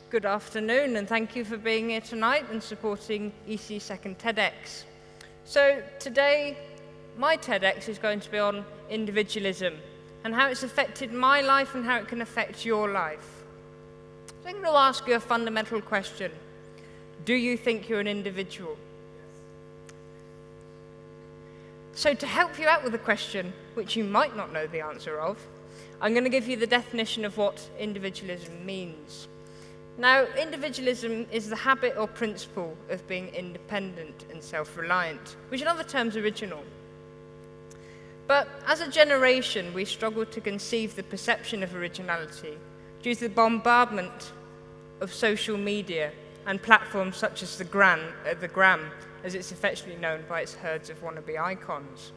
Good afternoon, and thank you for being here tonight and supporting EC Second TEDx. So today, my TEDx is going to be on individualism and how it's affected my life and how it can affect your life. So I'm going to ask you a fundamental question. Do you think you're an individual? So to help you out with the question, which you might not know the answer of, I'm going to give you the definition of what individualism means. Now, individualism is the habit or principle of being independent and self-reliant, which in other terms original. But as a generation, we struggle to conceive the perception of originality due to the bombardment of social media and platforms such as the Gram, as it's affectionately known by its herds of wannabe icons.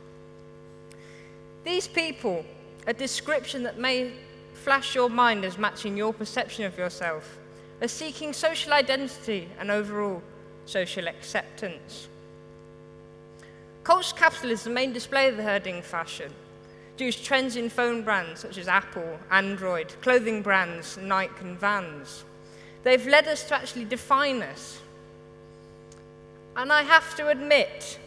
These people, a description that may flash your mind as matching your perception of yourself, are seeking social identity and overall social acceptance. Culture capital is the main display of the herding fashion, due to trends in phone brands such as Apple, Android, clothing brands, Nike and Vans. They've led us to actually define us. And I have to admit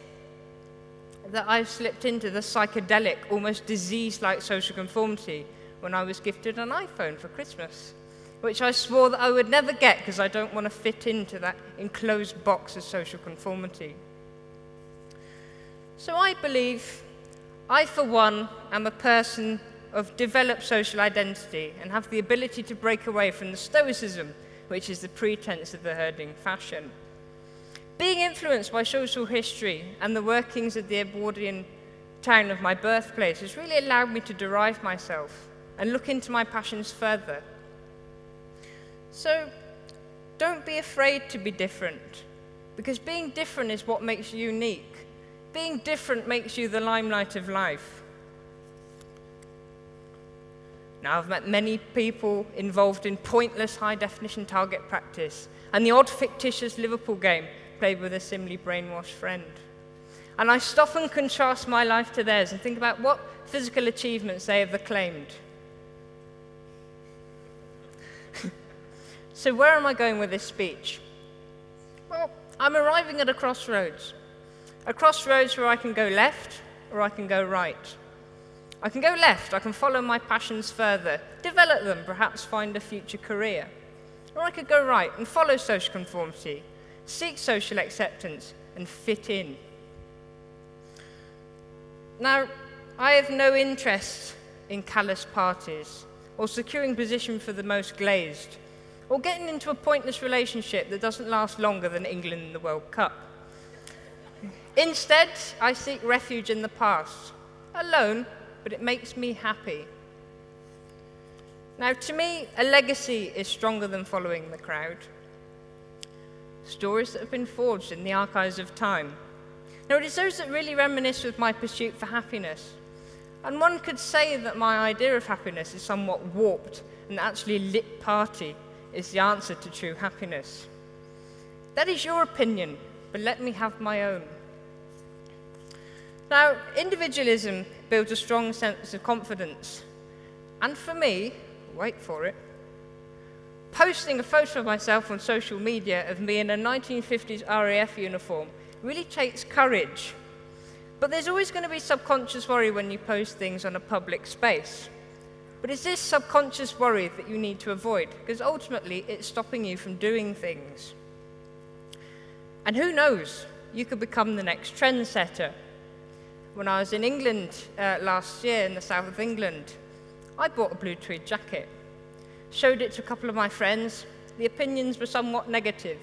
that I've slipped into the psychedelic, almost disease-like social conformity when I was gifted an iPhone for Christmas, which I swore that I would never get because I don't want to fit into that enclosed box of social conformity. So I believe I, for one, am a person of developed social identity and have the ability to break away from the stoicism, which is the pretense of the herding fashion. Being influenced by social history and the workings of the Edwardian town of my birthplace has really allowed me to derive myself and look into my passions further. So don't be afraid to be different, because being different is what makes you unique. Being different makes you the limelight of life. Now, I've met many people involved in pointless high-definition target practice and the odd fictitious Liverpool game played with a similarly brainwashed friend. And I stop and contrast my life to theirs and think about what physical achievements they have acclaimed. So where am I going with this speech? Well, I'm arriving at a crossroads where I can go left or I can go right. I can go left, I can follow my passions further, develop them, perhaps find a future career. Or I could go right and follow social conformity, seek social acceptance, and fit in. Now, I have no interest in callous parties, or securing position for the most glazed, or getting into a pointless relationship that doesn't last longer than England in the World Cup. Instead, I seek refuge in the past, alone, but it makes me happy. Now, to me, a legacy is stronger than following the crowd. Stories that have been forged in the archives of time. Now, it is those that really reminisce with my pursuit for happiness. And one could say that my idea of happiness is somewhat warped, and actually a lit party is the answer to true happiness. That is your opinion, but let me have my own. Now, individualism builds a strong sense of confidence. And for me, wait for it, posting a photo of myself on social media of me in a 1950s RAF uniform really takes courage. But there's always going to be subconscious worry when you post things on a public space. But it's this subconscious worry that you need to avoid, because ultimately it's stopping you from doing things. And who knows, you could become the next trendsetter. When I was in England last year, in the south of England, I bought a blue tweed jacket, showed it to a couple of my friends. The opinions were somewhat negative.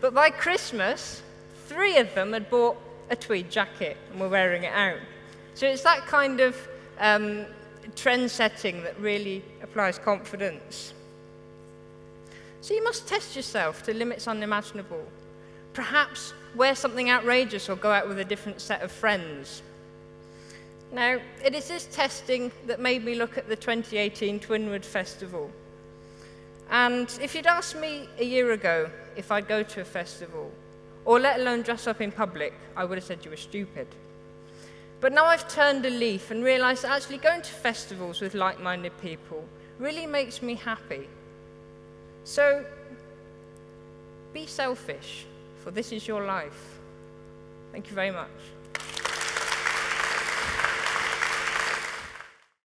But by Christmas, 3 of them had bought a tweed jacket and were wearing it out. So it's that kind of trend setting that really applies confidence. So you must test yourself to limits unimaginable. Perhaps wear something outrageous or go out with a different set of friends. Now, it is this testing that made me look at the 2018 Twinwood Festival. And if you'd asked me a year ago if I'd go to a festival, or let alone dress up in public, I would have said you were stupid. But now I've turned a leaf and realized that actually going to festivals with like-minded people really makes me happy. So, be selfish, for this is your life. Thank you very much.